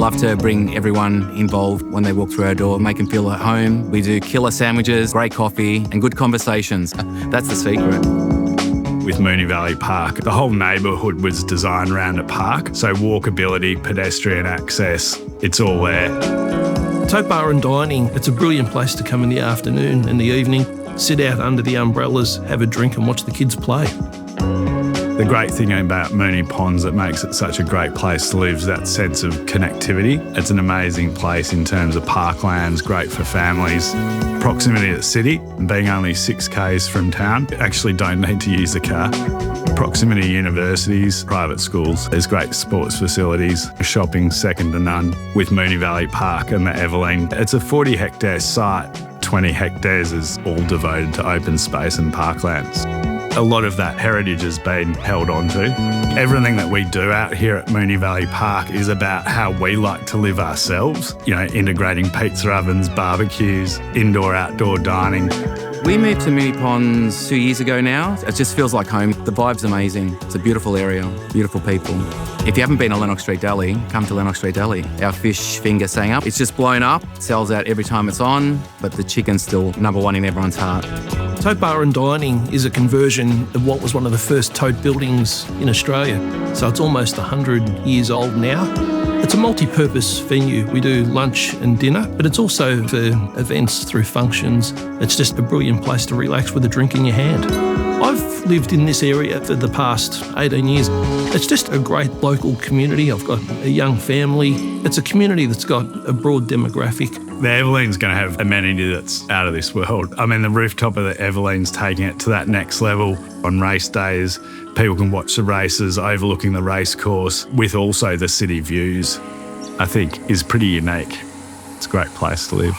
love to bring everyone involved when they walk through our door, make them feel at home. We do killer sandwiches, great coffee and good conversations. That's the secret. With Moonee Valley Park, the whole neighbourhood was designed around a park, so walkability, pedestrian access, it's all there. Tote Bar and Dining, it's a brilliant place to come in the afternoon and the evening, sit out under the umbrellas, have a drink and watch the kids play. The great thing about Moonee Ponds that makes it such a great place to live is that sense of connectivity. It's an amazing place in terms of parklands, great for families. Proximity to the city, being only 6 k's from town, you actually don't need to use the car. Proximity to universities, private schools, there's great sports facilities, shopping second to none. With Moonee Valley Park and the Everleen, it's a 40 hectare site, 20 hectares is all devoted to open space and parklands. A lot of that heritage has been held on to. Everything that we do out here at Moonee Valley Park is about how we like to live ourselves, integrating pizza ovens, barbecues, indoor-outdoor dining. We moved to Moonee Ponds 2 years ago now. It just feels like home. The vibe's amazing. It's a beautiful area, beautiful people. If you haven't been to Lennox Street Deli, come to Lennox Street Deli. Our fish finger sang up. It's just blown up, sells out every time it's on, but the chicken's still #1 in everyone's heart. Tote Bar and Dining is a conversion of what was one of the first tote buildings in Australia. So it's almost 100 years old now. It's a multi-purpose venue. We do lunch and dinner, but it's also for events through functions. It's just a brilliant place to relax with a drink in your hand. I've lived in this area for the past 18 years. It's just a great local community. I've got a young family. It's a community that's got a broad demographic. The Everleen's going to have amenity that's out of this world. I mean, the rooftop of the Everleen's taking it to that next level. On race days, people can watch the races overlooking the race course with also the city views, I think is pretty unique. It's a great place to live.